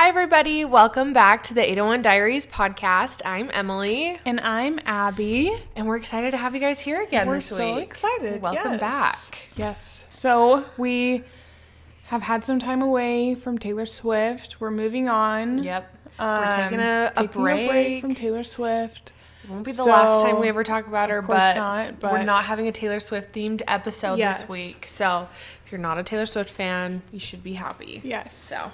everybody. Welcome back to the 801 Diaries podcast. I'm Emily. And I'm Abby. And we're excited to have you guys here again this week. We're so excited. Welcome back. Yes. So we have had some time away from Taylor Swift. We're moving on. Yep. We're taking a break from Taylor Swift. It won't be the last time we ever talk about her, but we're not having a Taylor Swift themed episode this week. So if you're not a Taylor Swift fan, you should be happy. Yes. So,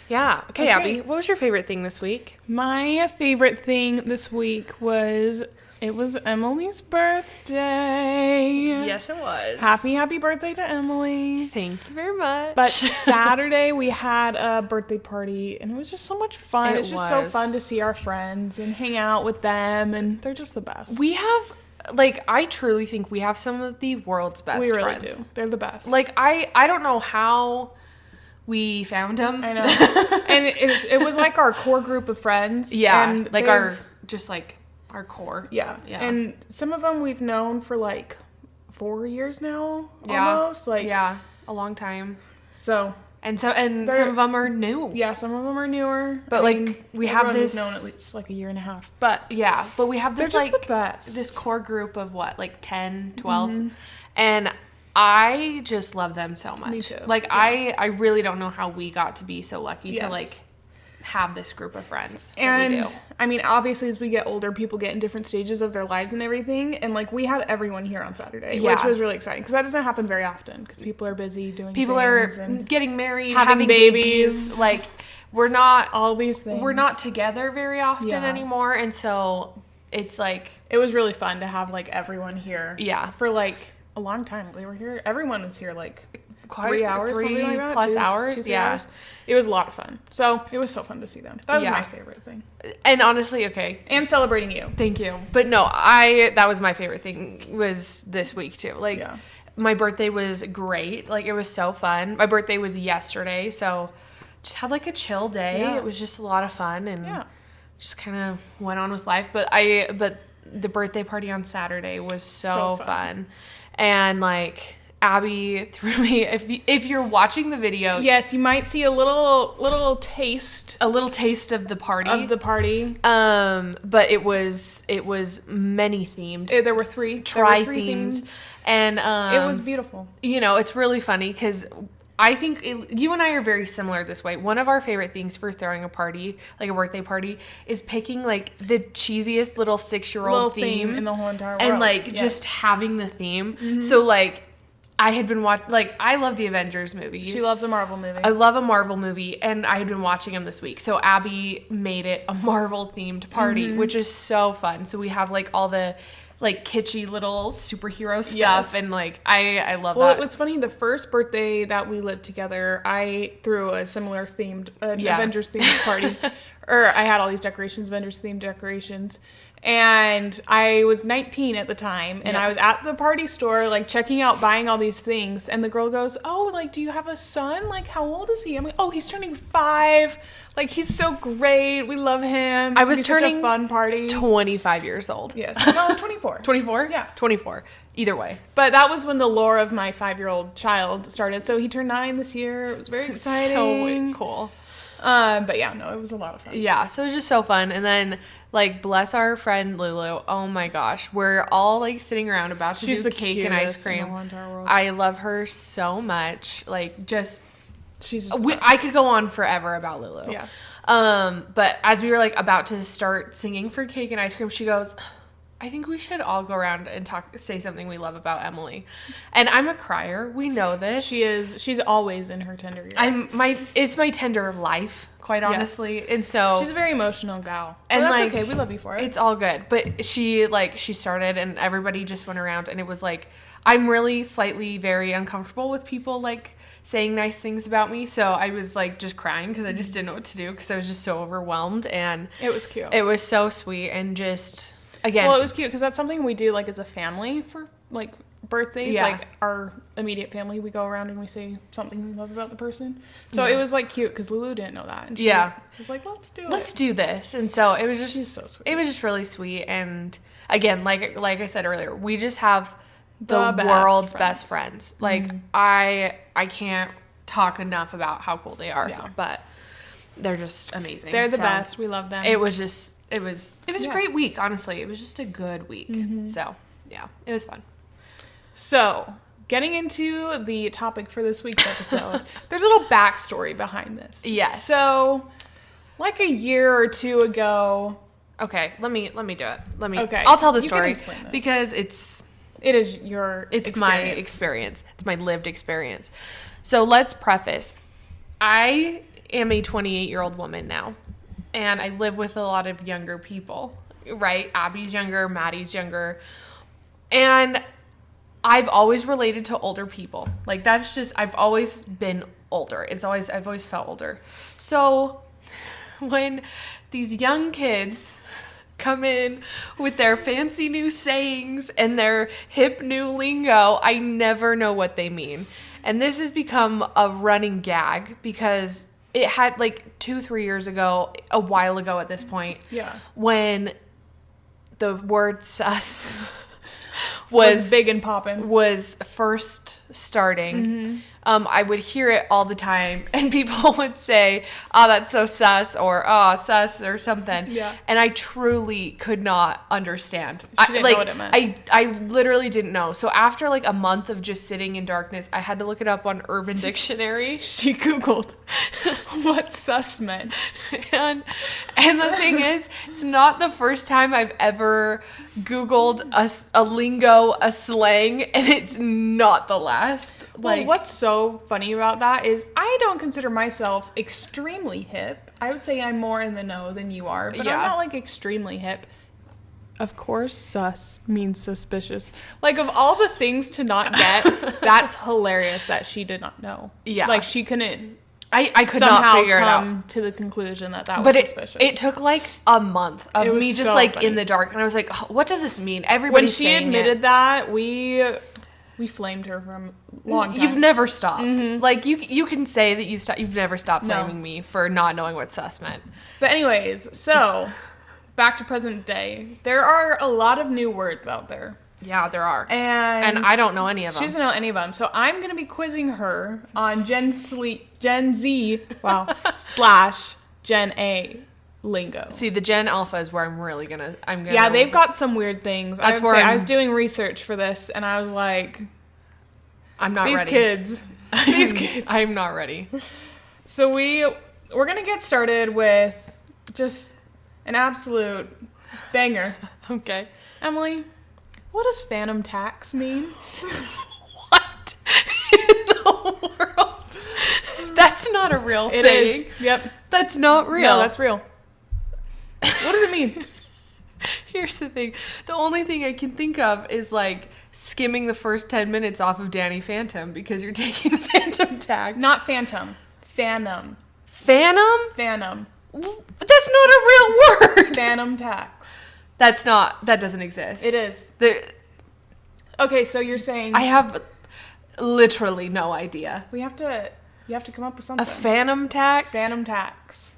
yeah. Okay, Abby, what was your favorite thing this week? My favorite thing this week was Emily's birthday. Yes, it was. Happy birthday to Emily. Thank you very much. But Saturday we had a birthday party and it was just so much fun. It's just so fun to see our friends and hang out with them, and they're just the best. We have, I truly think we have some of the world's best friends. We really do. They're the best. I don't know how we found them. I know. And it was like our core group of friends. Yeah. And our core. Yeah. And some of them we've known for 4 years now. Almost. A long time. So. And some of them are new. Yeah, some of them are newer. But we have this. We've known at least a year and a half. But. Yeah. But we have this they're just the best. This core group of 10, 12. Mm-hmm. And I just love them so much. Me too. I really don't know how we got to be so lucky to have this group of friends. And we do. I mean, obviously as we get older, people get in different stages of their lives and everything. And we had everyone here on Saturday, which was really exciting because that doesn't happen very often because people are busy doing people things. People are and getting married, having babies. We're not all these things. We're not together very often anymore. And so it's it was really fun to have everyone here. Yeah. For a long time. We were here. Everyone was here 3 hours, something like that. Plus hours. 2-3 hours. It was a lot of fun. So it was so fun to see them. That was my favorite thing. And honestly, okay. And celebrating you. Thank you. But no, that was my favorite thing was this week too. My birthday was great. It was so fun. My birthday was yesterday. So just had a chill day. Yeah. It was just a lot of fun and just kind of went on with life. But the birthday party on Saturday was so fun. And Abby threw me. If you're watching the video, yes, you might see a little taste of the party. But it was many themed. There were three themes, and it was beautiful. It's really funny because I think you and I are very similar this way. One of our favorite things for throwing a party, a birthday party, is picking the cheesiest little 6-year-old theme in the whole entire world, and just having the theme. Mm-hmm. So I had been I love the Avengers movies. She loves a Marvel movie. I love a Marvel movie, and I had been watching them this week. So Abby made it a Marvel themed party, which is so fun. So we have all the kitschy little superhero stuff, and I love that. Well, it was funny. The first birthday that we lived together, I threw a similar Avengers themed party, or I had all these Avengers themed decorations. And I was 19 at the time, and I was at the party store, checking out, buying all these things. And the girl goes, "Oh, do you have a son? How old is he?" I'm like, "Oh, he's turning 5. He's so great. We love him." I was turning such a fun party. 25 years old. Yes. No, 24. 24? Yeah. 24. Either way. But that was when the lore of my 5-year-old child started. So he turned 9 this year. It was very exciting. So cool. But yeah, no, it was a lot of fun. Yeah, so it was just so fun. And then bless our friend Lulu. Oh my gosh, we're all sitting around about to do cake and ice cream. In the whole entire world. I love her so much. She's just I could go on forever about Lulu. Yes. But as we were about to start singing for cake and ice cream, she goes, "I think we should all go around and say something we love about Emily." And I'm a crier. We know this. She is. She's always in her tender years. It's my tender life, quite honestly. Yes. And so she's a very emotional gal. And that's okay. We love you for it. It's all good. But she started, and everybody just went around, and it was I'm really slightly very uncomfortable with people saying nice things about me. So I was just crying because I just didn't know what to do because I was just so overwhelmed. And it was cute. It was so sweet and just. Again. Well, it was cute because that's something we do as a family for birthdays. Yeah. Our immediate family, we go around and we say something we love about the person. So it was cute because Lulu didn't know that. And she was let's do it. Let's do this. And so it was just. She's so sweet. It was just really sweet. And again, like I said earlier, we just have the world's best friends. I can't talk enough about how cool they are. Yeah. But they're just amazing. They're the best. We love them. It was a great week, honestly. It was just a good week. Mm-hmm. So, yeah, it was fun. So, getting into the topic for this week's episode, there's a little backstory behind this. Yes. So, like a year or two ago. Okay, let me do it. Okay. I'll tell the You story can explain this. because It's my experience. It's my lived experience. So let's preface. I am a 28-year-old woman now, and I live with a lot of younger people, right? Abby's younger, Maddie's younger, and I've always related to older people. Like, that's just, I've always been older. I've always felt older. So when these young kids come in with their fancy new sayings and their hip new lingo, I never know what they mean. And this has become a running gag because it had like 2-3 years ago, a while ago at this point, when the word sus was big and poppin', was first starting. I would hear it all the time, and people would say, "Oh, that's so sus," or "Oh, sus," or something. Yeah. And I truly could not understand. She didn't know what it meant. I literally didn't know. So after like a month of just sitting in darkness, I had to look it up on Urban Dictionary. She Googled what sus meant. And the thing is, it's not the first time I've ever Googled a lingo, a slang, and it's not the last. Well, what's so funny about that is I don't consider myself extremely hip. I would say I'm more in the know than you are, but I'm not like extremely hip. Of course, sus means suspicious. Like, of all the things to not get, that's hilarious that she did not know. Yeah. Like, she couldn't I could somehow not figure it out. come to the conclusion that was suspicious. It took like a month of It was me just so like funny. in the dark, and I was like, oh, what does this mean? When Everybody's she saying admitted it. that, we flamed her for a long time. You've never stopped. Like, you can say that you've never stopped No. flaming me for not knowing what sus meant. But anyways, so back to present day. There are a lot of new words out there. Yeah, there are. And I don't know any of them. She doesn't know any of them. So I'm going to be quizzing her on Gen Z, / Gen A lingo. See, the Gen Alpha is where I'm gonna. Yeah, they've got some weird things. That's where I was doing research for this, and I was like, I'm not these ready. kids. These kids. I'm not ready. So we're going to get started with just an absolute banger. Okay. Emily, what does phantom tax mean? What in the world? That's not a real saying. It is. Yep. That's not real. No, that's real. What does it mean? Here's the thing. The only thing I can think of is like skimming the first 10 minutes off of Danny Phantom because you're taking the phantom tax. Not phantom. Phantom. Phantom? Phantom. That's not a real word. Phantom tax. That doesn't exist. It is. Okay, so you're saying I have literally no idea. you have to come up with something. A phantom tax? Phantom tax.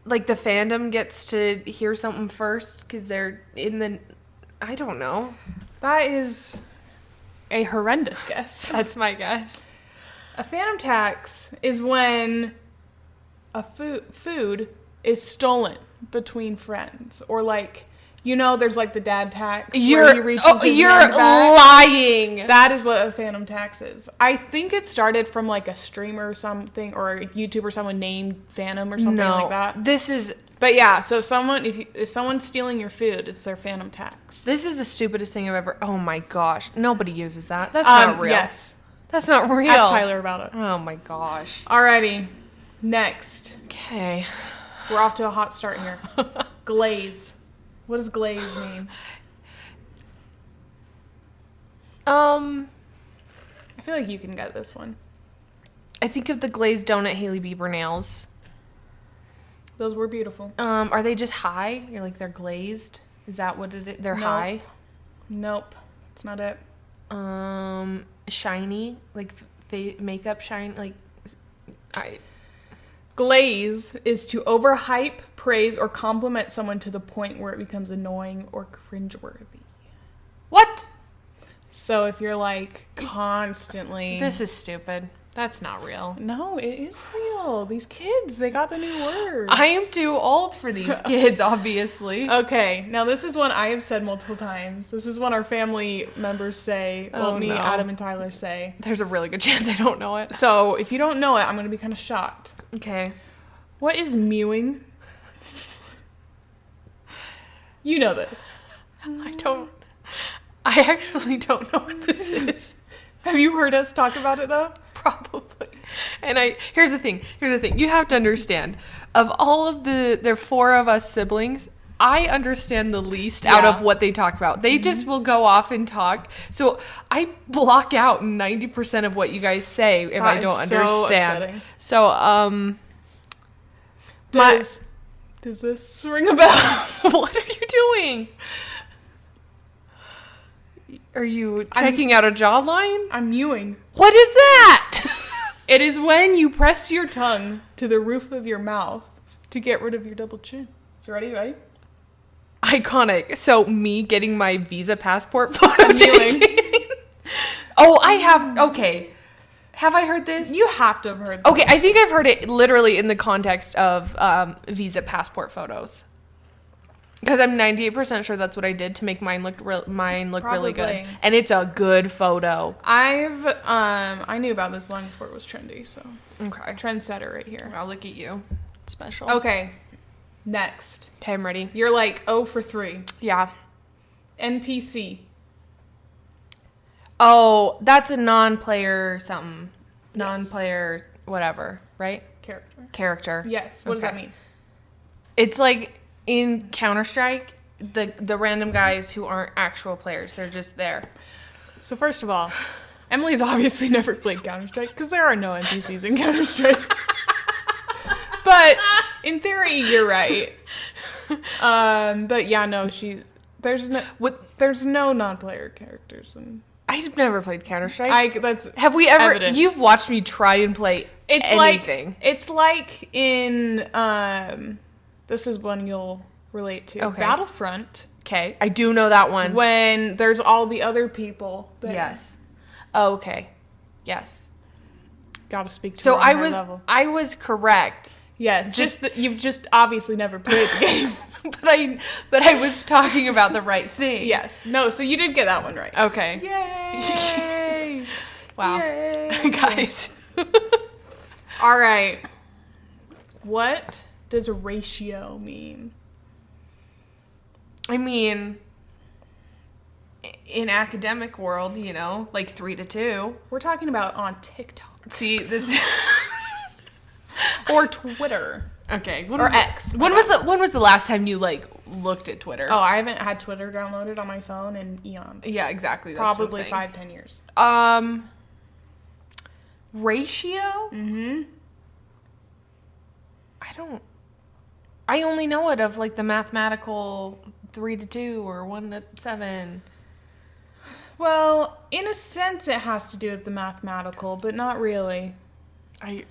Like the fandom gets to hear something first because they're in the... I don't know. That is a horrendous guess. That's my guess. A phantom tax is when a food is stolen between friends, or like, there's like the dad tax. You're lying. That is what a phantom tax is. I think it started from like a streamer or something, or a YouTuber, someone named Phantom or something like that. But yeah, so if someone's stealing your food, it's their phantom tax. This is the stupidest thing I've ever... Oh my gosh. Nobody uses that. That's not real. Yes. That's not real. Ask Tyler about it. Oh my gosh. Alrighty. Next. Okay. We're off to a hot start here. Glaze. What does glaze mean? I feel like you can get this one. I think of the glazed donut Hailey Bieber nails. Those were beautiful. Are they just high? You're like, they're glazed? Is that what it is? They're high? Nope. That's not it. Shiny? Like makeup shine? Like, Glaze is to overhype, praise, or compliment someone to the point where it becomes annoying or cringeworthy. What? So if you're like constantly... This is stupid. That's not real. No, it is real. These kids, they got the new words. I am too old for these kids, obviously. Okay, now this is one I have said multiple times. This is one our family members say. Well, me, Adam, and Tyler say. There's a really good chance I don't know it. So if you don't know it, I'm going to be kind of shocked. Okay. What is mewing? You know this. I actually don't know what this is. Have you heard us talk about it though? Probably. And here's the thing. You have to understand, of all of there 4 of us siblings, I understand the least out of what they talk about. They just will go off and talk. So I block out 90% of what you guys say if I don't understand. Upsetting. So does this ring a bell? What are you doing? Are you checking out a jawline? I'm mewing. What is that? It is when you press your tongue to the roof of your mouth to get rid of your double chin. So ready? Iconic. So me getting my Visa passport photo mewing. Oh, I have. Okay. Have I heard this? You have to have heard this. Okay, I think I've heard it literally in the context of Visa passport photos. Because I'm 98% sure that's what I did to make mine look really good. And it's a good photo. I knew about this long before it was trendy, so. Okay. Trendsetter right here. I'll look at you. Special. Okay. Next. Okay, I'm ready. You're like 0 for 3. Yeah. NPC. Oh, that's a non-player something. Non-player whatever, right? Character. Yes. What does that mean? It's like in Counter-Strike, the random guys who aren't actual players. They're just there. So first of all, Emily's obviously never played Counter-Strike because there are no NPCs in Counter-Strike. But in theory, you're right. But yeah, no, there's no non-player characters. I've never played Counter-Strike. Have we ever? Evidence. You've watched me try and play anything. It's like in this is one you'll relate to. Okay. Battlefront. Okay, I do know that one. When there's all the other people there. Yes. Oh, okay. Yes. Gotta speak to so I was level. I was correct. Yes. You've just obviously never played the game. but I was talking about the right thing. Yes. No, so you did get that one right. Okay. Yay! Wow. Yay. Guys. All right. What does ratio mean? I mean, in academic world, like 3 to 2. We're talking about on TikTok. See, this or Twitter. Okay. Or X. When was the last time you looked at Twitter? Oh, I haven't had Twitter downloaded on my phone in eons. Yeah, exactly. That's probably 5-10 years. Ratio? Mm-hmm. I only know it of the mathematical 3 to 2 or 1 to 7. Well, in a sense it has to do with the mathematical, but not really. I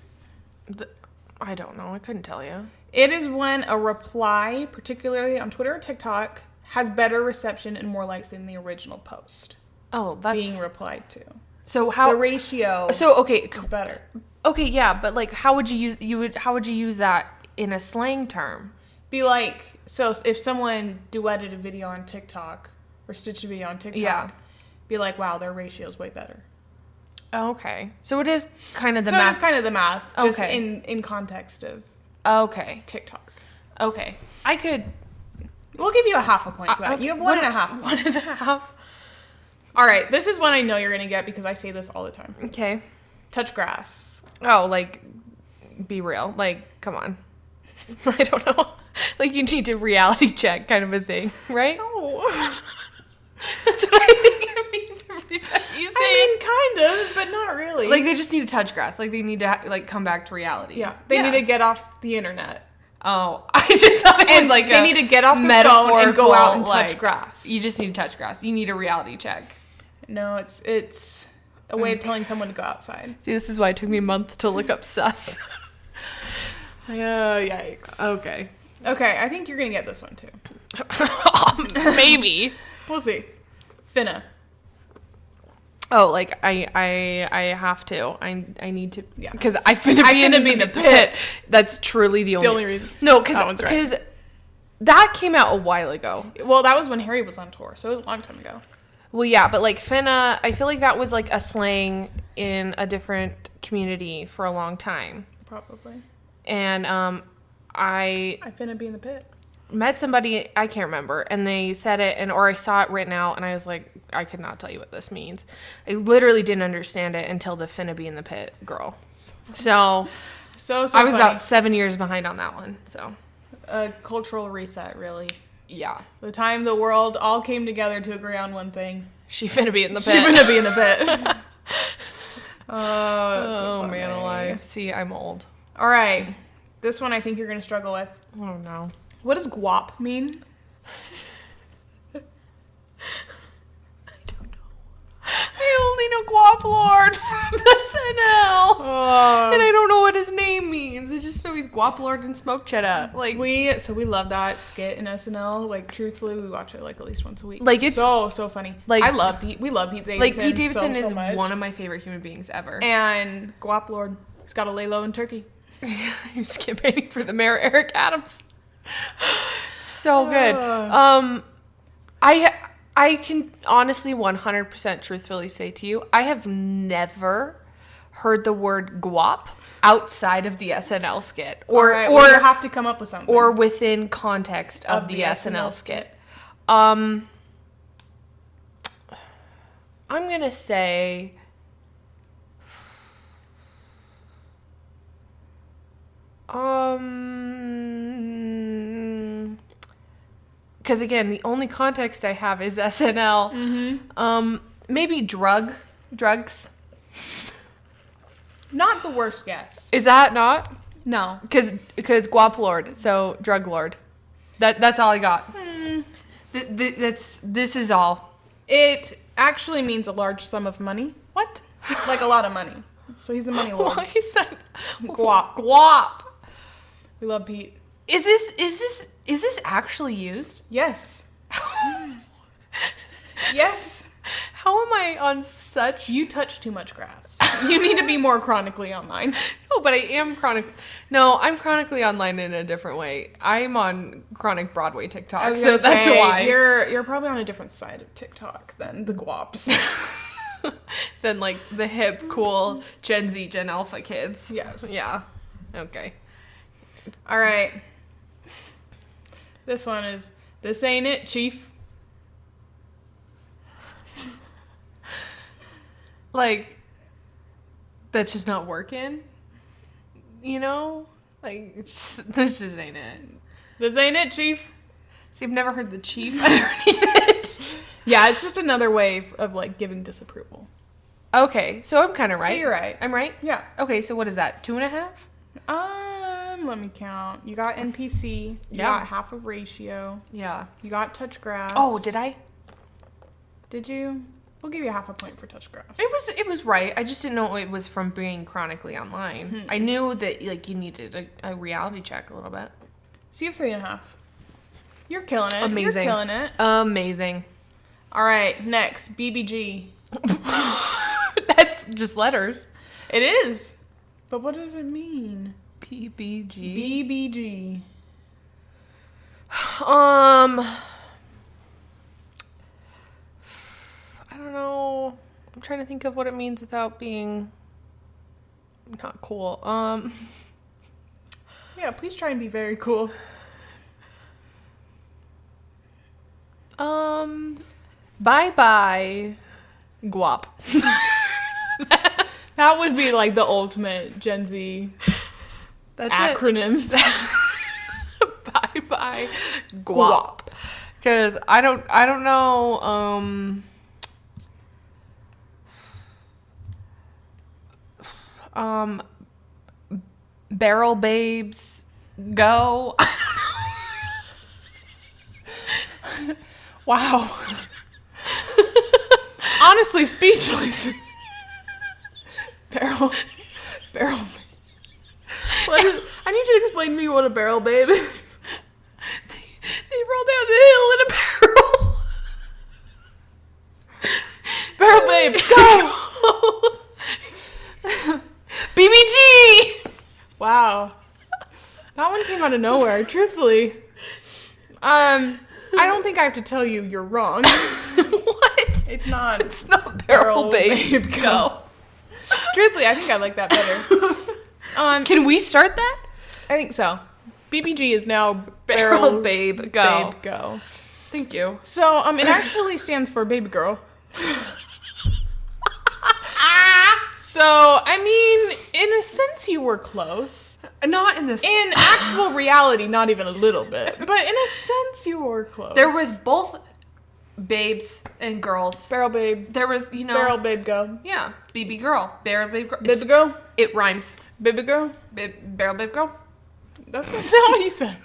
don't know. I couldn't tell you. It is when a reply, particularly on Twitter or TikTok, has better reception and more likes than the original post. Oh, that's being replied to. So how the ratio? So okay, is better. Okay, yeah, but how would you use that in a slang term? Be like, so if someone duetted a video on TikTok or stitched a video on TikTok, be like, wow, their ratio is way better. Okay. So it is kind of the math. So it is kind of the math, just in context of TikTok. Okay. We'll give you a half a point for that. Okay. You have 1.5 points. 1.5. All right, this is one I know you're going to get because I say this all the time. Okay. Touch grass. Oh, be real. Come on. I don't know. You need to reality check kind of a thing, right? No. That's what I think it means every time you say it. Kind of, but not really. They just need to touch grass. They need to, come back to reality. Yeah. They need to get off the internet. Oh, I just thought it was they need to get off the phone and go out and touch grass. You just need to touch grass. You need a reality check. No, it's a way of telling someone to go outside. See, this is why it took me a month to look up sus. Yikes. Okay, I think you're going to get this one too. Maybe. We'll see. Finna. Oh, like I have to. I need to. Yeah. Because I finna be in the pit. That's truly the only reason. No, because that came out a while ago. Well, that was when Harry was on tour, so it was a long time ago. Well, yeah, but like finna, I feel like that was like a slang in a different community for a long time. Probably. And I finna be in the pit. Met somebody, I can't remember, and they said it, or I saw it written out, and I was like, I could not tell you what this means. I literally didn't understand it until the finna be in the pit girl. So I was about 7 years behind on that one. So a cultural reset, really. Yeah. The time the world all came together to agree on one thing. She finna be in the pit. She finna be in the pit. So man alive. See, I'm old. All right. This one I think you're going to struggle with. Oh, no. What does guap mean? I only know Guap Lord from SNL. And I don't know what his name means. I just know he's Guap Lord and Smoke Cheddar. Like we love that skit in SNL. Like truthfully, we watch it like at least once a week. Like it's so funny. Like I love Pete. We love Pete Davidson. Like Pete Davidson is much. One of my favorite human beings ever. And Guap Lord, he's got to lay low in Turkey. He was campaigning for the mayor, Eric Adams. So good. I can honestly 100% truthfully say to you, I have never heard the word guap outside of the SNL skit. Or you have to come up with something. Or within context of the SNL skit. I'm going to say... Because again, the only context I have is SNL. Mm-hmm. Maybe drugs. Not the worst guess. Is that not? No. Because Guap Lord, so drug lord. That's all I got. This is all. It actually means a large sum of money. What? Like a lot of money. So he's a money lord. Why is that? Guap. We love Pete. Is this actually used? Yes. Yes. How am I on such... You touch too much grass. You need to be more chronically online. No, but I am I'm chronically online in a different way. I'm on chronic Broadway TikTok, so that's why. You're probably on a different side of TikTok than the guaps. Than like the hip, cool Gen Z, Gen Alpha kids. Yes. Yeah. Okay. All right. This one is, this ain't it, Chief. Like, that's just not working, you know? Like, this just ain't it. This ain't it, Chief. See, I've never heard the Chief underneath it. Yeah, it's just another way of, like, giving disapproval. Okay, so I'm kind of right. So you're right. I'm right? Yeah. Okay, so what is that, 2.5? Let me count. You got NPC. You got half of ratio. Yeah. You got touch grass. Oh, did I? Did you? We'll give you half a point for touch grass. It was right. I just didn't know it was from being chronically online. I knew that like you needed a reality check a little bit. So you have 3.5. You're killing it. Amazing. You're killing it. Amazing. All right, next, BBG. That's just letters. It is. But what does it mean? PBG. BBG. I don't know. I'm trying to think of what it means without being not cool. Yeah, please try and be very cool. Bye-bye, guap. That would be like the ultimate Gen Z acronym. Bye-bye, guap. Because I don't know, barrel babes, go. Wow. Honestly, speechless. Barrel. I need you to explain to me what a barrel babe is. They roll down the hill in a barrel. Barrel babe, go! That one came out of nowhere, truthfully. I don't think I have to tell you you're wrong. What? It's not. It's not Barrel Babe Go. Truthfully, I think I like that better. Can we start that? I think so. BBG is now Barrel Babe Go. Babe Go. Thank you. So, it actually stands for baby girl. So, I mean, in a sense, you were close. Not in this. In actual reality, not even a little bit. But in a sense, you were close. There was both babes and girls. Barrel babe. There was, Barrel babe go. Yeah. BB girl. Barrel babe girl. Baby girl? It rhymes. Baby girl? Barrel babe girl. That's not what you said.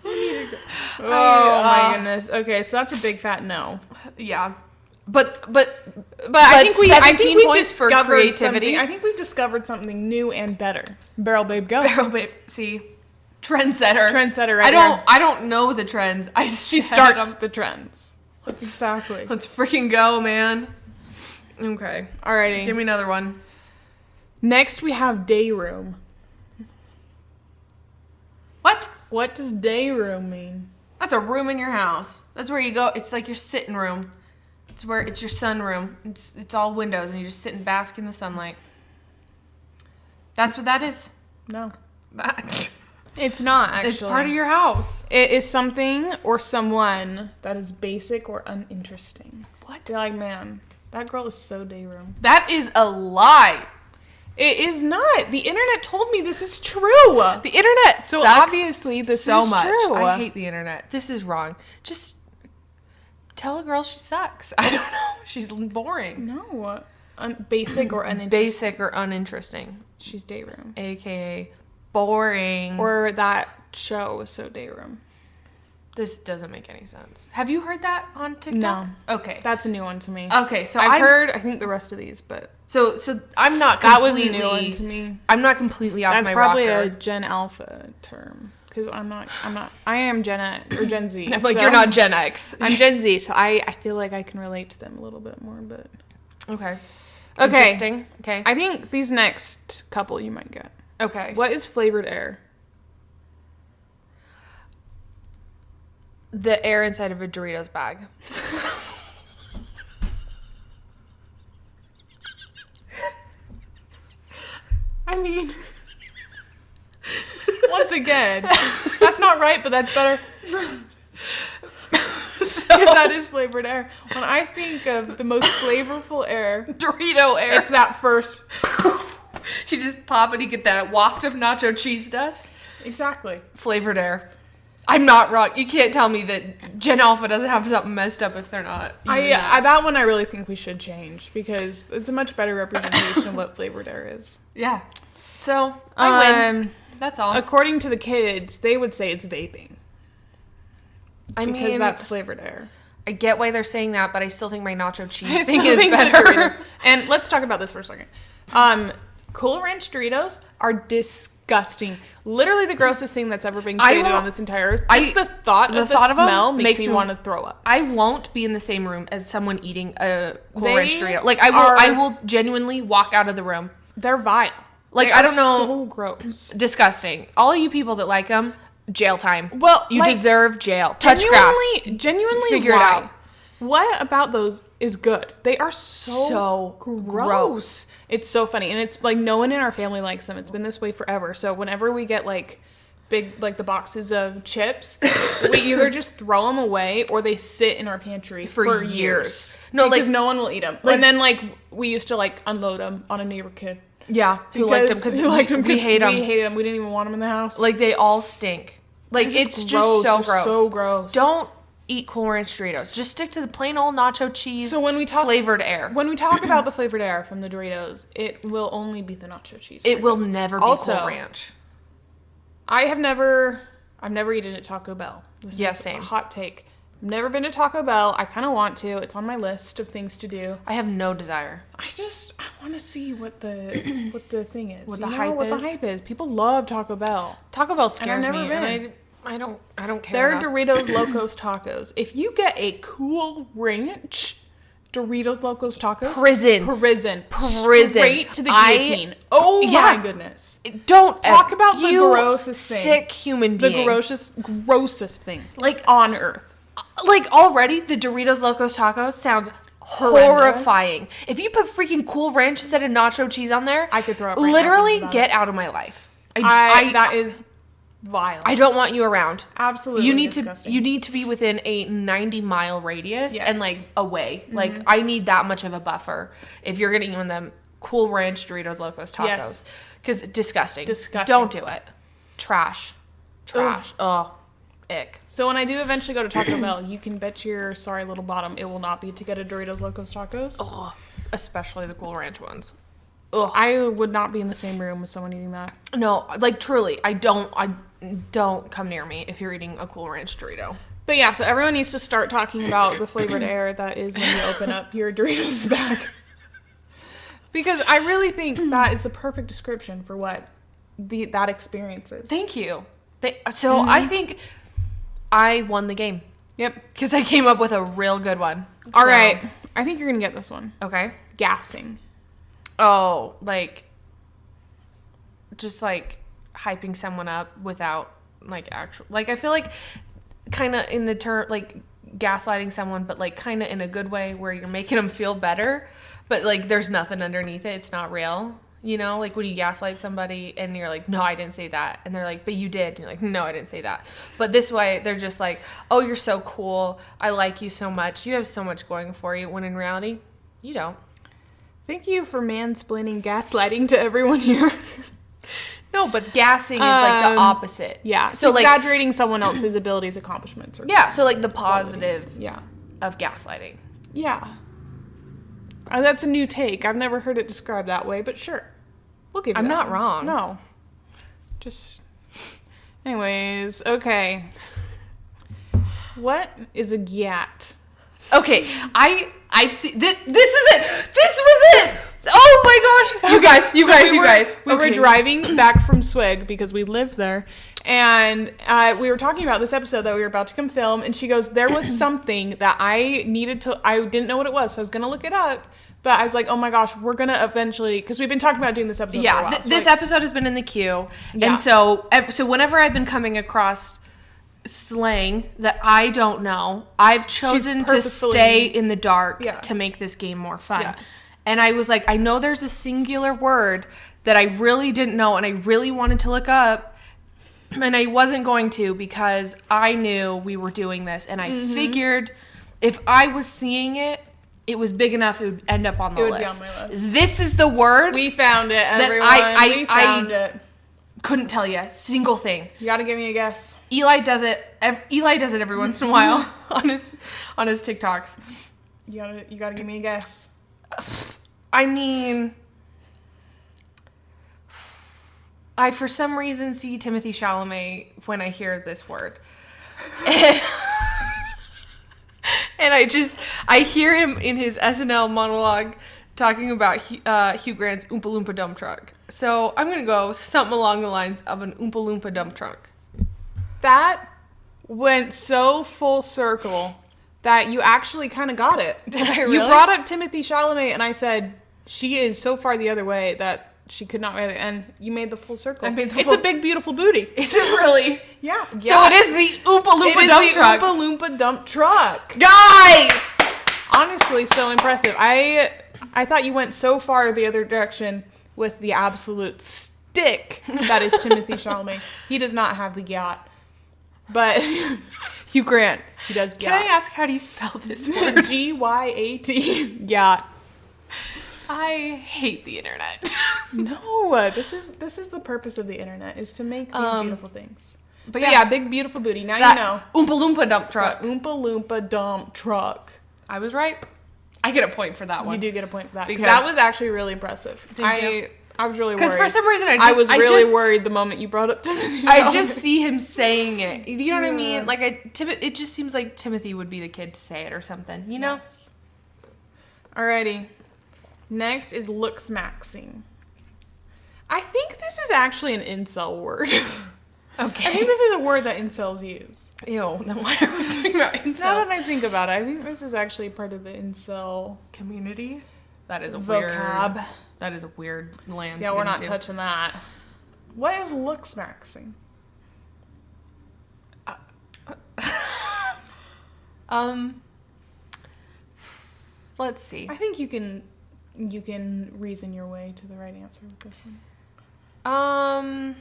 Oh my goodness. Okay, so that's a big fat no. Yeah. But I think we 17 points for creativity. I think we've discovered something new and better. Barrel babe go. Barrel babe. See, trendsetter. Trendsetter. Right I don't know the trends. She starts the trends. Exactly. Let's freaking go, man. Okay. Alrighty. Give me another one. Next we have day room. What? What does day room mean? That's a room in your house. That's where you go. It's like your sitting room. It's your sunroom. It's all windows and you just sit and bask in the sunlight. That's what that is. No. It's not, actually. It's part of your house. It is something or someone that is basic or uninteresting. What? You're like, man, that girl is so day room. That is a lie. It is not. The internet told me this is true. The internet so sucks obviously this so is much. True. I hate the internet. This is wrong. Just tell a girl she sucks. I don't know. She's boring. No. Basic or uninteresting. Basic or uninteresting. She's day room. AKA boring. Or that show was so day room. This doesn't make any sense. Have you heard that on TikTok? No. Okay. That's a new one to me. Okay, so I've heard, I think, the rest of these, but... So I'm not completely... That was a new one to me. I'm not completely off That's my probably rocker. a Gen Alpha term. Because I am Gen Z. I'm like, so you're not Gen X. I'm Gen Z, so I feel like I can relate to them a little bit more, but... Okay. Interesting. Okay. I think these next couple you might get. Okay. What is flavored air? The air inside of a Doritos bag. I mean, once again, that's not right, but that's better. Because that is flavored air. When I think of the most flavorful air, Dorito air, it's that first. You just pop and you get that waft of nacho cheese dust. Exactly. Flavored air. I'm not wrong. You can't tell me that Gen Alpha doesn't have something messed up if they're not using that one I really think we should change because it's a much better representation of what flavored air is. Yeah. So, I win. That's all. According to the kids, they would say it's vaping. Because that's flavored air. I get why they're saying that, but I still think my nacho cheese thing is better. And let's talk about this for a second. Cool Ranch Doritos are disgusting. Literally the grossest thing that's ever been created on this entire earth. Just the thought of the smell makes me want to throw up. I won't be in the same room as someone eating a Cool Ranch Dorito. Like I will genuinely walk out of the room. They're vile. Like I don't know. So gross. Disgusting. All you people that like them, jail time. Well, you deserve jail. Touch grass. Genuinely, figure it out. What about those is good? They are so gross. It's so funny. And it's like no one in our family likes them. It's been this way forever. So whenever we get like big, like the boxes of chips, we either just throw them away or they sit in our pantry for years. No, because no one will eat them. And then like we used to like unload them on a neighbor kid. Yeah, who liked them because we hate them. We hated them. We didn't even want them in the house. Like they all stink. Like it's just so gross. So gross. Don't eat Cool Ranch Doritos. Just stick to the plain old nacho cheese. So when we talk flavored air, when we talk about the flavored air from the Doritos, it will only be the nacho cheese. It will never be Cool Ranch. I've never eaten at Taco Bell. This is same. A hot take. I've never been to Taco Bell. I kind of want to. It's on my list of things to do. I have no desire. I want to see what the thing is. What the hype is. People love Taco Bell. Taco Bell scares me. And I don't care. They're Doritos Locos Tacos. If you get a Cool Ranch Doritos Locos Tacos. Prison. Straight to the guillotine. My goodness. Don't talk about the grossest thing. Sick human being. The grossest thing. Like on earth. Like already the Doritos Locos Tacos sounds horrifying. If you put freaking Cool Ranch instead of nacho cheese on there, I could throw up. Literally get out of my life. That is vile. I don't want you around. Absolutely. Disgusting. You need to be within a 90-mile radius and like away. Like I need that much of a buffer if you're getting in them Cool Ranch Doritos Locos Tacos. Because disgusting. Don't do it. Trash. Oh. Ick. So when I do eventually go to Taco Bell, you can bet your sorry little bottom it will not be to get a Doritos Locos Tacos. Ugh. Especially the Cool Ranch ones. Ugh. I would not be in the same room with someone eating that. No, like truly, I don't come near me if you're eating a Cool Ranch Dorito. But yeah, so everyone needs to start talking about the flavored air that is when you open up your Doritos bag. Because I really think that is a perfect description for what that experience is. Thank you. I think I won the game. Yep. Because I came up with a real good one. All right. I think you're going to get this one. Okay. Gassing. Oh, like, just like hyping someone up without like actual, like I feel like kind of in the term, like gaslighting someone, but like kind of in a good way where you're making them feel better, but like there's nothing underneath it. It's not real. You know, like when you gaslight somebody and you're like, no, I didn't say that. And they're like, but you did. And you're like, no, I didn't say that. But this way, they're just like, oh, you're so cool. I like you so much. You have so much going for you. When in reality, you don't. Thank you for mansplaining gaslighting to everyone here. No, but gassing is like the opposite. Yeah. So exaggerating someone else's abilities, accomplishments. So like the positive of gaslighting. Yeah. That's a new take. I've never heard it described that way, but sure. We'll give you I'm that not one. wrong. No. Anyways, okay. What is a gyat? Okay, I've seen this is it. This was it. Oh my gosh. You guys. We were driving back from Swig because we lived there. And we were talking about this episode that we were about to come film. And she goes, there was something that I didn't know what it was. So I was going to look it up. But I was like, oh my gosh, we're going to eventually, because we've been talking about doing this episode for a while. This episode has been in the queue. Yeah. And so whenever I've been coming across slang that I don't know, I've chosen to stay in the dark to make this game more fun. Yes. And I was like, I know there's a singular word that I really didn't know and I really wanted to look up. And I wasn't going to because I knew we were doing this. And I figured if I was seeing it, it was big enough it would end up on the list. Be on my list. This is the word. We found it, everyone. We found it. Couldn't tell you a single thing. You gotta give me a guess. Eli does it every once in a while on his TikToks. You gotta give me a guess. I mean, I for some reason see Timothy Chalamet when I hear this word. And I hear him in his SNL monologue talking about Hugh Grant's Oompa Loompa dump truck. So I'm going to go something along the lines of an Oompa Loompa dump truck. That went so full circle that you actually kind of got it. Did I really? You brought up Timothy Chalamet and I said, she is so far the other way that she could not really, and you made the full circle. It's a big, beautiful booty. Is it really? Yeah. So it is the Oompa Loompa dump truck. Oompa Loompa dump truck. Guys! Honestly, so impressive. I thought you went so far the other direction with the absolute stick that is Timothy Chalamet. He does not have the yacht. But Hugh Grant, he does yacht. Can I ask, how do you spell this word? G-Y-A-T. Yacht. I hate the internet. No, this is the purpose of the internet, is to make these beautiful things. But yeah, big beautiful booty. Now you know. Oompa Loompa dump truck. Oompa Loompa dump truck. I was right. I get a point for that one. You do get a point for that because that was actually really impressive. Thank you. I was really worried. Because for some reason I was really worried the moment you brought up Timothy. I just see him saying it. You know what I mean? Like it just seems like Timothy would be the kid to say it or something. You know? Yes. Alrighty. Next is looks maxing. I think this is actually an incel word. Okay. I think this is a word that incels use. Ew, then why are we talking about incels? Now that I think about it, I think this is actually part of the incel community? That is a vocab. Weird... That is a weird land. Yeah, we're not touching that. What is looks maxing? Let's see. I think you can reason your way to the right answer with this one.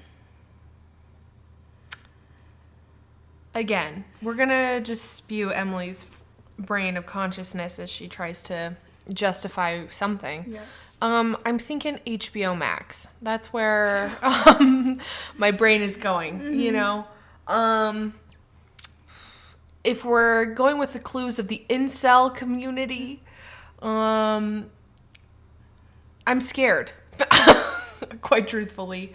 Again, we're gonna just spew Emily's brain of consciousness as she tries to justify something. Yes. I'm thinking HBO Max. That's where my brain is going, you know? If we're going with the clues of the incel community, I'm scared. Quite truthfully.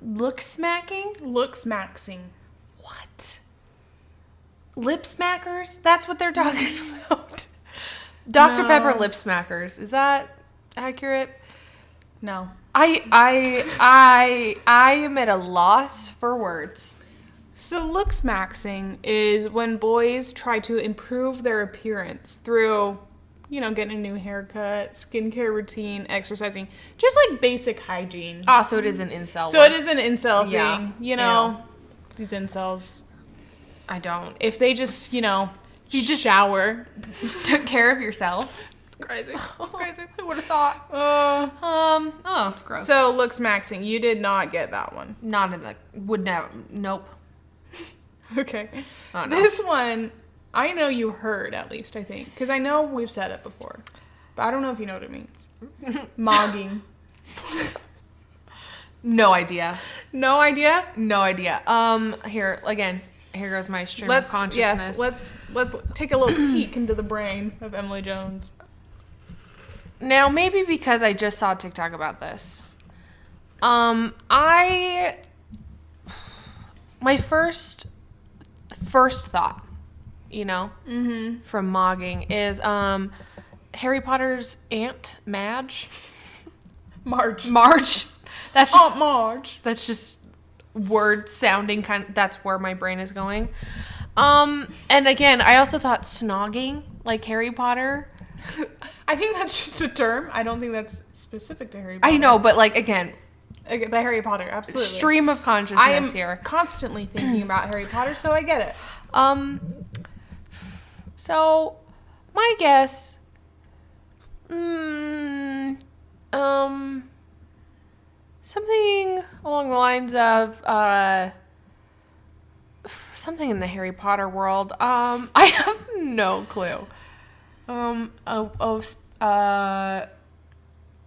Look smacking? Looks maxing. What? Lip smackers? That's what they're talking about. Dr. No. Pepper lip smackers. Is that accurate? No. I am at a loss for words. So looks maxing is when boys try to improve their appearance through, getting a new haircut, skincare routine, exercising, just like basic hygiene. Ah, so it is an incel. So it is an incel thing, Yeah. These incels. I don't. If they just, You just shower. took care of yourself. It's crazy. It's crazy. Who would have thought? Oh, gross. So looks maxing. You did not get that one. Not in would never. Nope. Okay. Oh, no. This one, I know you heard at least, I think. Because I know we've said it before. But I don't know if you know what it means. Mogging. No idea. No idea? No idea. Here goes my stream of consciousness. Yes, let's take a little peek into the brain of Emily Jones. Now, maybe because I just saw a TikTok about this. My first thought, from mogging is Harry Potter's Aunt Madge. Marge. That's just Aunt Marge. That's just word sounding that's where my brain is going. And again, I also thought snogging, like Harry Potter. I think that's just a term. I don't think that's specific to Harry Potter. I know, but again, the Harry Potter, absolutely. Stream of consciousness I am here. Constantly thinking about Harry Potter, so I get it. So my guess, something along the lines of something in the Harry Potter world. I have no clue.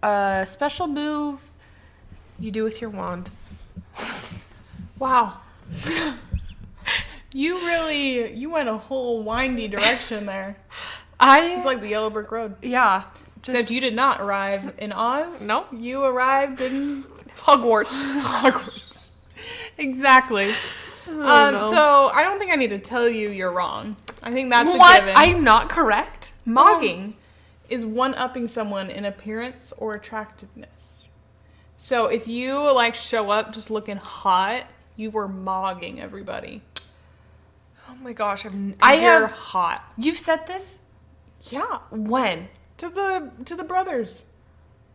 A special move you do with your wand. Wow. You went a whole windy direction there. It's like the Yellow Brick Road. Yeah. Except you did not arrive in Oz. Nope. You arrived in Hogwarts. Hogwarts. Exactly. No. So I don't think I need to tell you you're wrong. I think that's a given. I'm not correct? Mogging is one-upping someone in appearance or attractiveness. So if you show up just looking hot, you were mogging everybody. Oh my gosh, You're hot. You've said this? Yeah. When? To the brothers.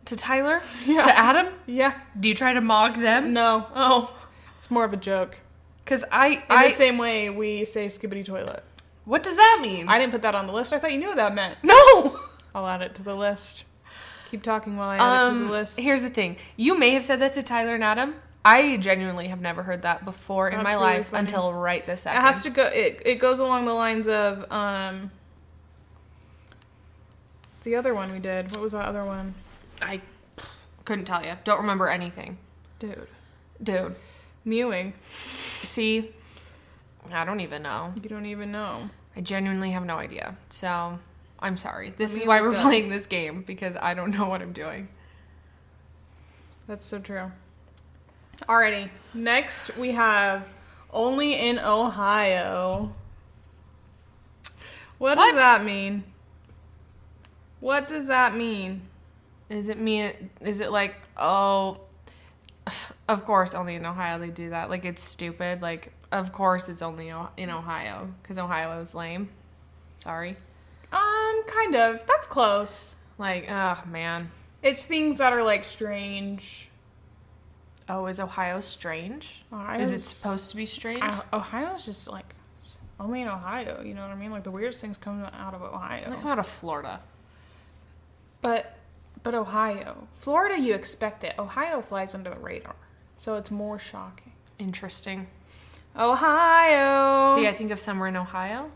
To Tyler? Yeah. To Adam? Yeah. Do you try to mog them? No. Oh. It's more of a joke. Because In the same way we say skibbity toilet. What does that mean? I didn't put that on the list. I thought you knew what that meant. No! I'll add it to the list. Keep talking while I add it to the list. Here's the thing. You may have said that to Tyler and Adam. I genuinely have never heard that before in my really life funny. until right this second. It has to go. It goes along the lines of the other one we did. What was that other one? I couldn't tell you. Don't remember anything. Dude. Mewing. See? I don't even know. You don't even know. I genuinely have no idea. So, I'm sorry. This Let is me why look we're up. playing this game, because I don't know what I'm doing. That's so true. Alrighty. Next we have only in Ohio. What does that mean? What does that mean? Is it like, oh, Of course, only in Ohio they do that. Like, it's stupid. Like, of course it's only in Ohio. Because Ohio is lame. Sorry. Kind of. That's close. Like, oh, man. It's things that are, like, strange. Oh, is Ohio strange? Ohio's, is it supposed to be strange? Ohio's just, like, only in Ohio. You know what I mean? Like, the weirdest things come out of Ohio. They come out of Florida. But Ohio. Florida, you expect it. Ohio flies under the radar. So it's more shocking. Interesting. Ohio. See, I think of Somewhere in Ohio.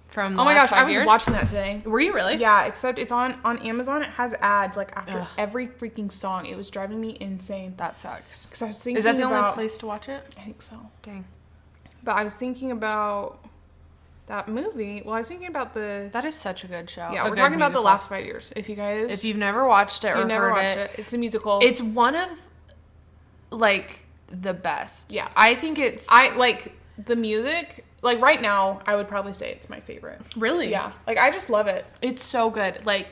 From the oh my last gosh, I 5 was years. watching that today. Were you really? Yeah, except it's on Amazon. It has ads like after every freaking song. It was driving me insane. That sucks. Because I was thinking Is that the about, only place to watch it? I think so. Dang. But I was thinking about that movie. Well, I was thinking about the... That is such a good show. Yeah, we're talking about The Last 5 Years. If you've never watched it or never heard watched it, it's a musical. It's one of, like, the best. Yeah. I think it's... I like the music. Like, right now, I would probably say it's my favorite. Really? Yeah. Like, I just love it. It's so good. Like,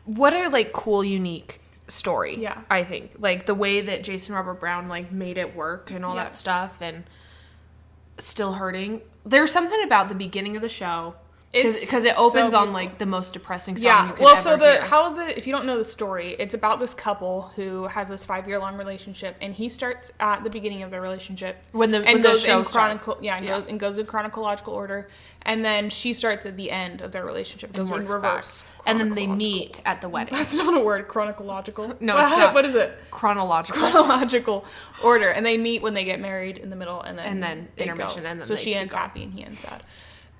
what a, like, cool, unique story. Yeah. I think. Like, the way that Jason Robert Brown, like, made it work and all that stuff and Still Hurting. There's something about the beginning of the show because it opens on, like, the most depressing song you could ever hear. If you don't know the story, it's about this couple who has this 5-year-long relationship, and he starts at the beginning of their relationship when the show starts. Goes in chronological order, and then she starts at the end of their relationship, goes in reverse, and then they meet at the wedding. That's not a word, chronological. No, it's not. What is it? Chronological order, and they meet when they get married in the middle, and then intermission, and then so she ends happy and he ends sad.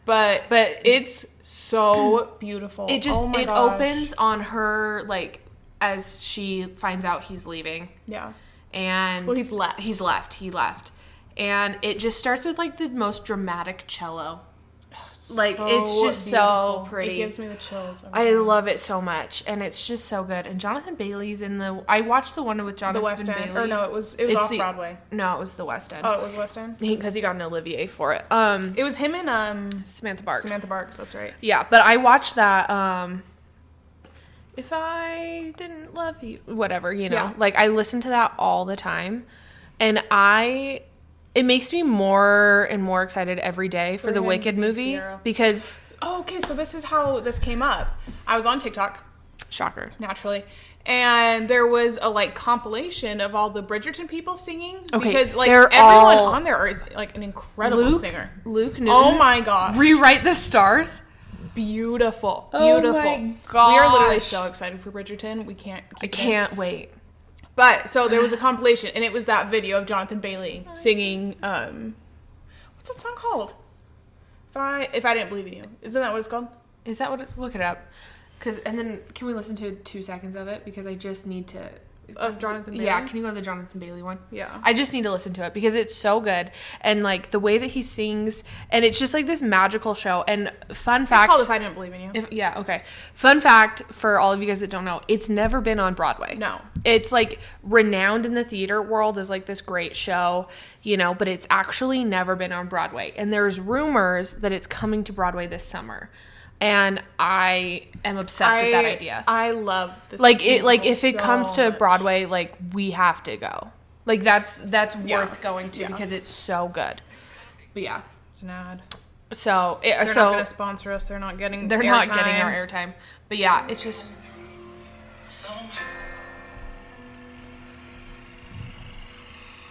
But it's so beautiful. It just it opens on her, like, as she finds out he's leaving. Yeah. And he's left. He left. And it just starts with, like, the most dramatic cello. Like, so it's just beautiful. so pretty. It gives me the chills. I love it so much, and it's just so good. And Jonathan Bailey's in the... I watched the one with Jonathan Bailey. The West End. Or no, it was off-Broadway. No, it was the West End. Oh, it was West End? Because he got an Olivier for it. It was him and... Samantha Barks, that's right. Yeah, but I watched that... If I didn't love you... Whatever, you know. Yeah. Like, I listen to that all the time, and it makes me more and more excited every day for the Wicked movie because... Oh, okay, so this is how this came up. I was on TikTok. Shocker. Naturally. And there was a, like, compilation of all the Bridgerton people singing. Okay, because, like, everyone on there is, like, an incredible singer. Luke Newton. Oh, my gosh. Rewrite the Stars. Beautiful. Oh, my gosh. We are literally so excited for Bridgerton. I can't wait. But, so there was a compilation, and it was that video of Jonathan Bailey singing, what's that song called? If I Didn't Believe in You. Isn't that what it's called? Is that what it's, look it up. And then, can we listen to 2 seconds of it? Because I just need to. Of Jonathan Bailey? Yeah, can you go to the Jonathan Bailey one? Yeah. I just need to listen to it because it's so good. And, like, the way that he sings, and it's just, like, this magical show. And fun fact. It's called If I Didn't Believe in You. Yeah, okay. Fun fact for all of you guys that don't know, it's never been on Broadway. No. It's, like, renowned in the theater world as, like, this great show, you know, but it's actually never been on Broadway. And there's rumors that it's coming to Broadway this summer. And I am obsessed with that idea. I love this. Like, if it comes to Broadway, like, we have to go. Like, that's worth going to because it's so good. But yeah, it's an ad. So they're not going to sponsor us. They're not getting. They're not getting our airtime. But yeah, it's just.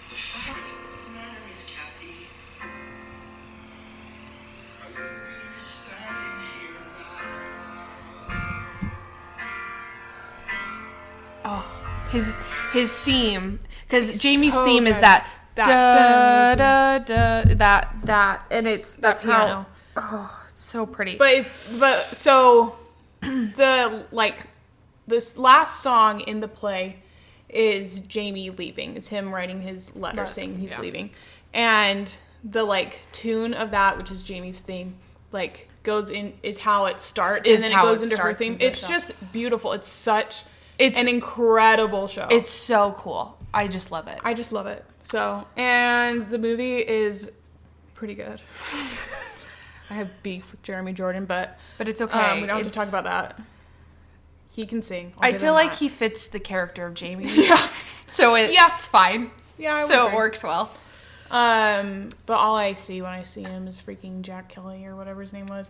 The fact of the matter is, Kathy, I wouldn't be standing here now. Oh, his theme, because Jamie's so theme good. is that da da da that, and that's piano. Oh, it's so pretty. But so the this last song in the play is Jamie leaving. Is him writing his letter saying he's leaving, and the, like, tune of that, which is Jamie's theme, like, goes in is how it starts, and then it goes into her theme. It's just beautiful. It's such an incredible show. It's so cool. I just love it. I just love it. So, and the movie is pretty good. I have beef with Jeremy Jordan, but it's okay. We don't have to talk about that. He can sing. I feel like he fits the character of Jamie. Yeah. So it's fine. Yeah, I would So agree. it works well. But all I see when I see him is freaking Jack Kelly or whatever his name was.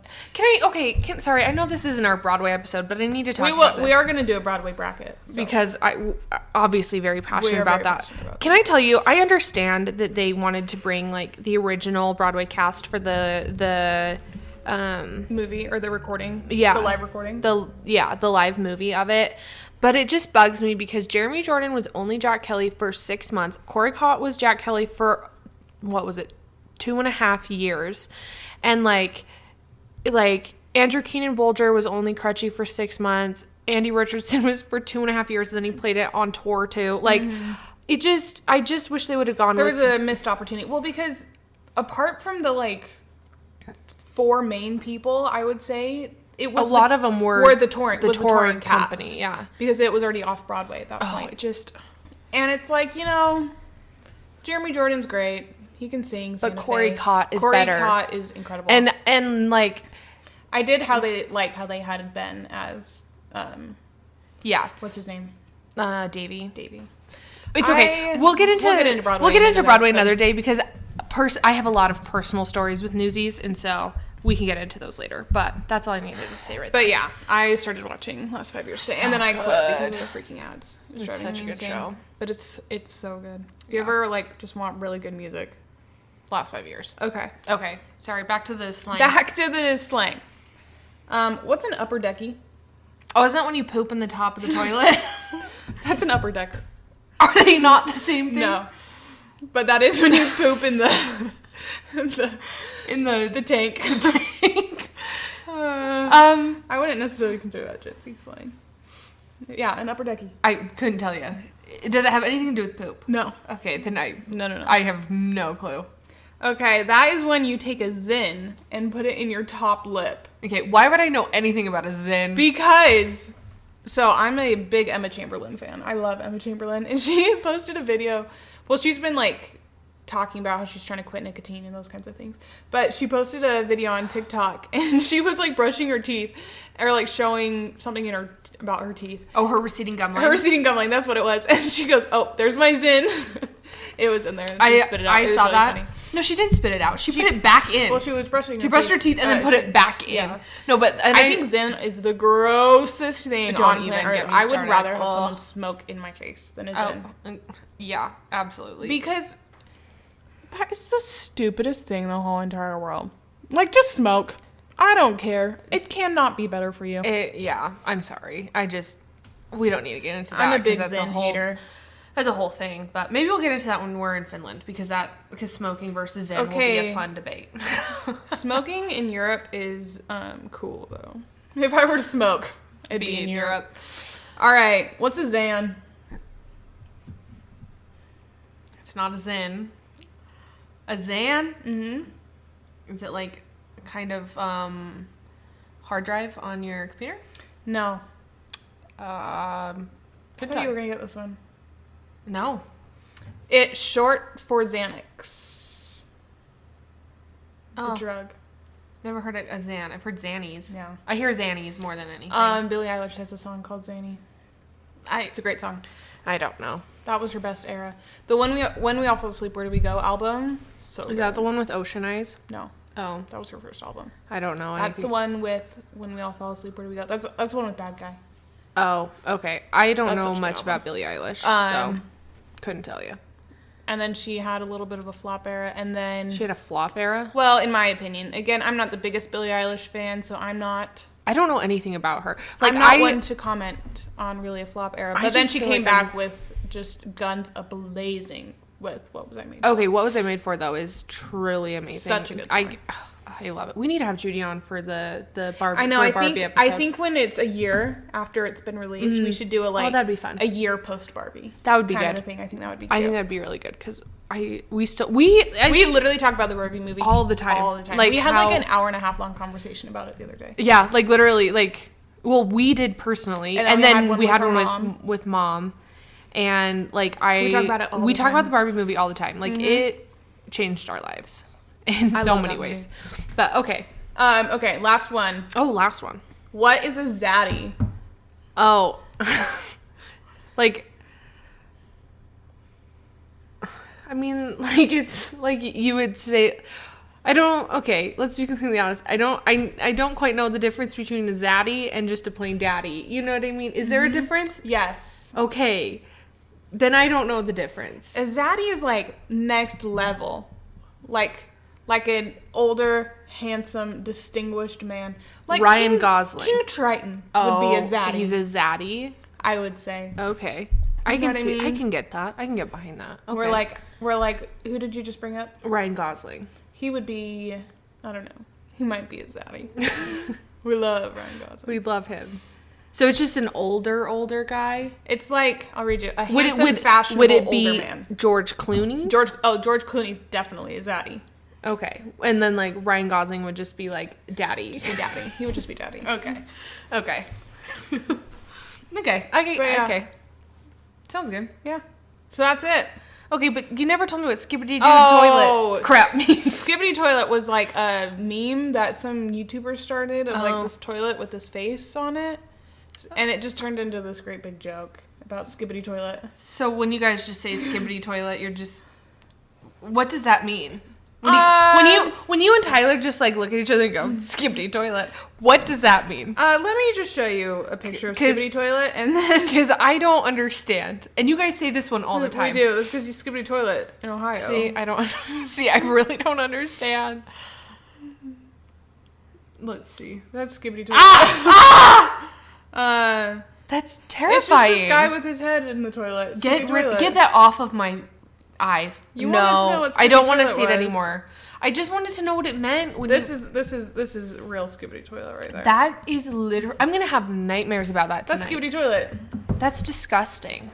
Sorry, I know this isn't our Broadway episode, but I need to talk about this. We are going to do a Broadway bracket. So. Because I obviously very passionate about that. Passionate about Can I tell you, I understand that they wanted to bring like the original Broadway cast for the movie or the recording. Yeah. The live recording. the live movie of it. But it just bugs me because Jeremy Jordan was only Jack Kelly for 6 months. Corey Cott was Jack Kelly for, what was it, 2.5 years. And like Andrew Keenan Bolger was only Crutchy for 6 months. Andy Richardson was for 2.5 years, and then he played it on tour too. Like, I just wish they would have gone There was a missed opportunity. Well, because apart from the like 4 main people, I would say it was a lot of them were the touring touring cast, company, yeah, because it was already off Broadway at that point. And it's like, Jeremy Jordan's great. He can sing. But Corey Cott is better. Corey Cott is incredible. And like, I did how they had Ben as what's his name? Davey. It's okay. We'll get into Broadway another day because I have a lot of personal stories with Newsies, and so we can get into those later. But that's all I needed to say right there. But yeah, I started watching Last 5 Years, and then I quit because of the freaking ads. It's such a good show. But it's so good. If you ever just want really good music, Last 5 Years. Okay. Sorry, back to the slang. Back to the slang. What's an upper decky? Oh, isn't that when you poop in the top of the toilet? That's an upper decker. Are they not the same thing? No. But that is when you poop in the tank. I wouldn't necessarily consider that Gen Z slang. Yeah, an upper decky. I couldn't tell you. Does it have anything to do with poop? No. Okay, then No. I have no clue. Okay, that is when you take a Zin and put it in your top lip. Okay, why would I know anything about a Zin? Because, so I'm a big Emma Chamberlain fan. I love Emma Chamberlain. And she posted a video. Well, she's been talking about how she's trying to quit nicotine and those kinds of things. But she posted a video on TikTok and she was brushing her teeth or showing something about her teeth. Oh, her receding gum line. Her receding gum line, that's what it was. And she goes, "Oh, there's my Zin." It was in there. She spit it out. I saw really that. Funny. No, she didn't spit it out. She put it back in. Well, she was brushing. She brushed her teeth and then put it back in. Yeah. No, but I think Zin is the grossest thing on planet Earth. I would rather have someone smoke in my face than a Zin. Yeah, absolutely. Because that is the stupidest thing in the whole entire world. Just smoke. I don't care. It cannot be better for you. Yeah, I'm sorry. We don't need to get into that. I'm a big Zin hater. That's a whole thing, but maybe we'll get into that when we're in Finland because smoking versus Zin will be a fun debate. Smoking in Europe is cool though. If I were to smoke, it'd be in Europe. All right, what's a Zan? It's not a Zin. A Zan? Mm-hmm. Is it kind of hard drive on your computer? No. I thought you were gonna get this one. No. It's short for Xanax. Oh. The drug. Never heard of a Xan. I've heard Xannies. Yeah. I hear Xannies more than anything. Billie Eilish has a song called Xanny. It's a great song. I don't know. That was her best era. The When We All Fall Asleep, Where Do We Go album. Is that the one with Ocean Eyes? No. Oh. That was her first album. I don't know. That's the one with When We All Fall Asleep, Where Do We Go? That's the one with Bad Guy. Oh, okay. I don't know much about Billie Eilish, so couldn't tell you. And then she had a little bit of a flop era, and then... She had a flop era? Well, in my opinion. Again, I'm not the biggest Billie Eilish fan, so I'm not... I don't know anything about her. I'm not one to comment on really a flop era. But then she came back with just guns a-blazing with What Was I Made For. Okay, What Was I Made For, though, is truly amazing. Such a good song. I love it. We need to have Judy on for the Barbie, I know, Barbie episode. I think when it's a year after it's been released, we should do that'd be fun. A year post Barbie. That would be kind good. Of thing. I think that would be. I think that'd be really good because we literally talk about the Barbie movie all the time. All the time. We had an hour and a half long conversation about it the other day. Yeah, literally, we did personally, and then we had one with mom, and we talk about it. We talk about the Barbie movie all the time. It changed our lives in so many ways. But okay. Okay, last one. Oh, last one. What is a zaddy? Oh. I mean, like, it's like you would say, okay, let's be completely honest. I don't quite know the difference between a zaddy and just a plain daddy. You know what I mean? Is there a difference? Yes. Okay. Then I don't know the difference. A zaddy is like next level. Like an older, handsome, distinguished man. Like Ryan Gosling. King Triton would be a zaddy. He's a zaddy? I would say. Okay. You know what I mean? I can get that. I can get behind that. Okay. We're like, who did you just bring up? Ryan Gosling. He would be, I don't know. He might be a zaddy. We love Ryan Gosling. We love him. So it's just an older guy? It's like, I'll read you, a handsome, fashionable would it be older man. George Clooney? George Clooney's definitely a zaddy. Okay. And then, like, Ryan Gosling would just be, like, daddy. Just be daddy. He would just be daddy. Okay. Okay. Okay. Sounds good. Yeah. So that's it. Okay, but you never told me what Skibbity Doo Oh, Toilet crap means. Skibbity Toilet was like a meme that some YouTuber started of like this toilet with this face on it. And it just turned into this great big joke about Skibbity Toilet. So when you guys just say Skibbity Toilet, you're just... What does that mean? When you and Tyler just like look at each other and go, Skibbity Toilet, what does that mean? Let me just show you a picture of Skibbity Toilet and then... Because I don't understand. And you guys say this one all the time. We do. It's because you Skibbity Toilet in Ohio. See, I really don't understand. Let's see. That's Skibbity Toilet. That's terrifying. It's just this guy with his head in the toilet. Get that off of my eyes. You wanted to know what Skibbity I don't want to Toilet see it was. anymore. I just wanted to know what it meant. This is real Skibbity Toilet right there. That is literally... I'm going to have nightmares about that tonight. That's Skibbity Toilet. That's disgusting.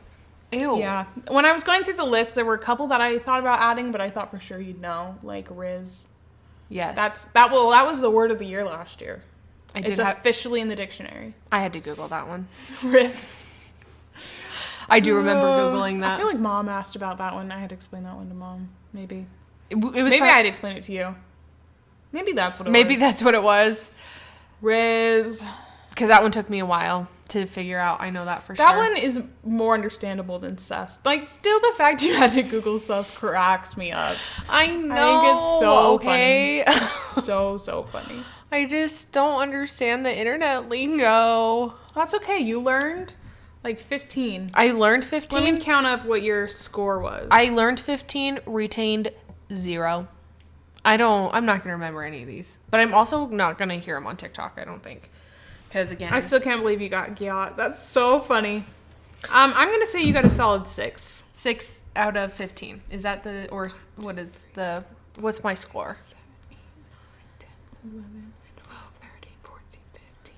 Ew. Yeah. When I was going through the list, there were a couple that I thought about adding, but I thought for sure you'd know, like Riz. Yes. That was the word of the year last year. It's have officially in the dictionary. I had to Google that one. Riz. I do remember Googling that. I feel like Mom asked about that one. I had to explain that one to Mom. Maybe. It was maybe I had to explain it to you. Maybe that's what it was. Maybe that's what it was. Riz. Because that one took me a while to figure out. I know that for sure. That one is more understandable than sus. Like, still the fact you had to Google sus cracks me up. I know. I think it's so funny. so funny. I just don't understand the internet lingo. That's okay. You learned like 15. I learned 15. Let me count up what your score was. I learned 15, retained 0. I'm not going to remember any of these. But I'm also not going to hear them on TikTok, I don't think. Because again... I still can't believe you got Gyat. That's so funny. I'm going to say you got a solid 6. 6 out of 15. Is that the... Or what is the... What's my score? 7, 8, 9, 10, 11, 12, 13, 14, 15,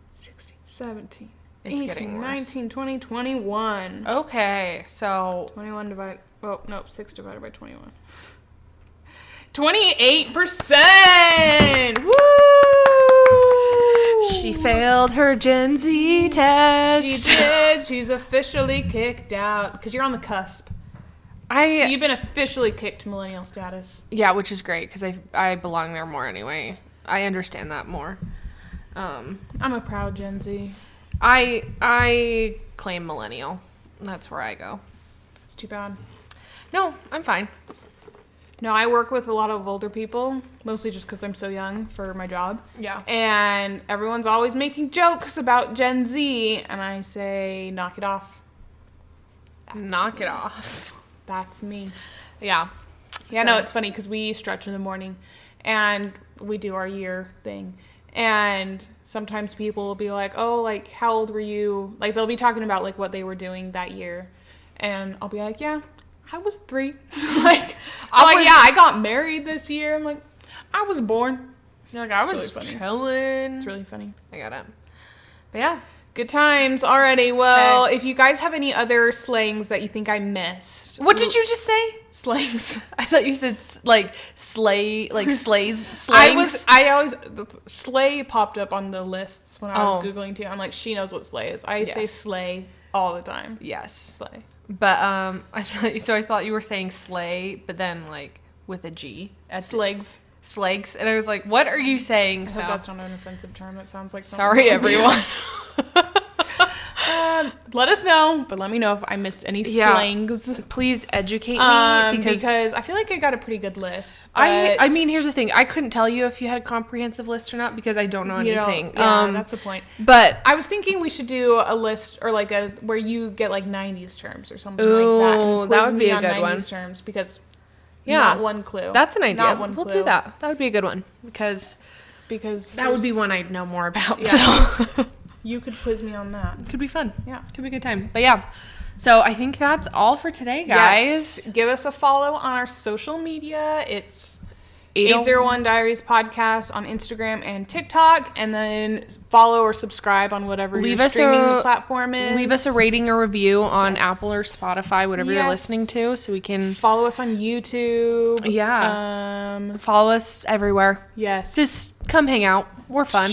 16, 17, It's 18, getting worse. 19, 20, 21. Okay, so... 21 divided... Oh, no, 6 divided by 21. 28%! Woo! She failed her Gen Z test. She did. She's officially kicked out. Because you're on the cusp. So you've been officially kicked millennial status. Yeah, which is great because I belong there more anyway. I understand that more. I'm a proud Gen Z. I claim millennial. That's where I go. It's too bad. No, I'm fine. No, I work with a lot of older people, mostly just because I'm so young for my job. Yeah. And everyone's always making jokes about Gen Z, and I say, knock it off. Knock it off. That's me. Yeah. Yeah, So- no, it's funny because we stretch in the morning, and we do our year thing. And sometimes people will be like, oh, like, how old were you? Like, they'll be talking about, like, what they were doing that year. And I'll be like, yeah, I was 3. I got married this year. I'm like, I was born. You're like, I was really funny. chilling. It's really funny. I got it. But yeah. Good times already. Well, if you guys have any other slangs that you think I missed. What did you just say? Slangs. I thought you said like slay, like slays, slangs. I always, slay popped up on the lists when I was Googling too. I'm like, she knows what slay is. I say slay all the time. Yes. Slay. But I thought you were saying slay, but then like with a G. Slags. Slags. And I was like, what are you saying? I hope that's not an offensive term. It sounds like Sorry, everyone. let us know, but let me know if I missed any slangs. Please educate me because I feel like I got a pretty good list. I mean, here's the thing. I couldn't tell you if you had a comprehensive list or not because I don't know anything. That's the point. But I was thinking we should do a list or like where you get like 90s terms or something like that. Oh, that would be a good 90s one. Terms because not one clue. That's an idea. Not one we'll clue. do that. That would be a good one because that would be one I'd know more about. Yeah. So. You could quiz me on that. Could be fun. Yeah. Could be a good time. But yeah. So I think that's all for today, guys. Yes. Give us a follow on our social media. It's 801 Diaries Podcast on Instagram and TikTok. And then follow or subscribe on whatever your streaming platform is. Leave us a rating or review on Apple or Spotify, whatever you're listening to, so we can... Follow us on YouTube. Yeah. Follow us everywhere. Yes. Just come hang out. We're fun.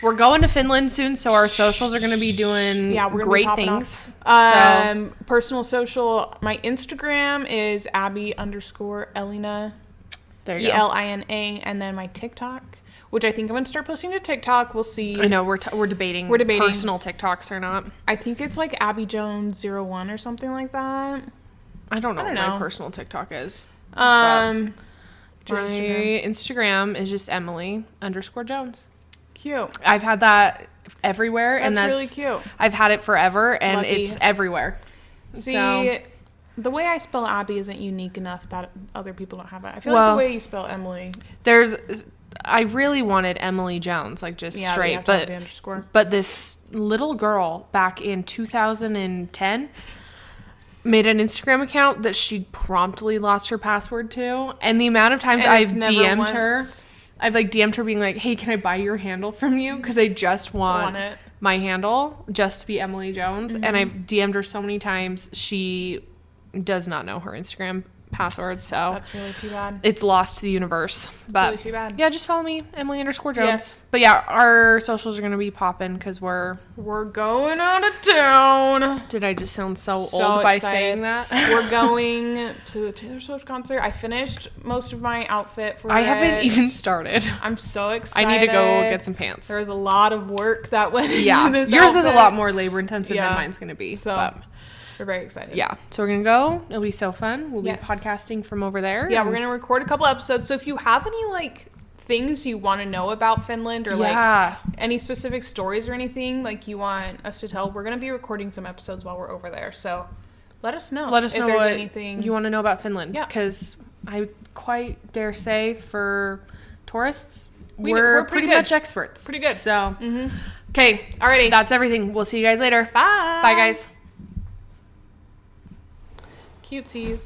We're going to Finland soon, so our socials are going to be doing great things. Personal social, my Instagram is Abby_Elina. There you go. Elina, and then my TikTok, which I think I'm going to start posting to TikTok. We'll see. I know, we're debating personal TikToks or not. I think it's like Abby Jones 01 or something like that. I don't know what my personal TikTok is. My Instagram is just Emili_Jones. Cute. I've had that everywhere. That's really cute. I've had it forever, and it's everywhere. See, the way I spell Abby isn't unique enough that other people don't have it. I feel like the way you spell Emily. I really wanted Emily Jones, like just straight, but this little girl back in 2010 made an Instagram account that she promptly lost her password to, and the amount of times I've DM'd her. I've like DM'd her being like, hey, can I buy your handle from you? Because I just want my handle just to be Emily Jones. Mm-hmm. And I've DM'd her so many times. She does not know her Instagram password. So that's really too bad. It's lost to the universe. But really too bad. Yeah, just follow me, Emily_Jones. Yes. But yeah, our socials are going to be popping because we're going out of town. Did I just sound so old by saying that? We're going to the Taylor Swift concert. I finished most of my outfit for I haven't even started. I'm so excited. I need to go get some pants. There was a lot of work that went into this Yours outfit. is a lot more labor intensive than mine's going to be. So we're very excited. Yeah. So we're going to go. It'll be so fun. We'll be podcasting from over there. Yeah, we're going to record a couple episodes. So if you have any like things you want to know about Finland or like any specific stories or anything like you want us to tell, we're going to be recording some episodes while we're over there. So let us know. Let us know if there's what anything you want to know about Finland. Yeah. Because I quite dare say for tourists, we're pretty much experts. Pretty good. So, okay. Alrighty. That's everything. We'll see you guys later. Bye. Bye, guys. Cutesies.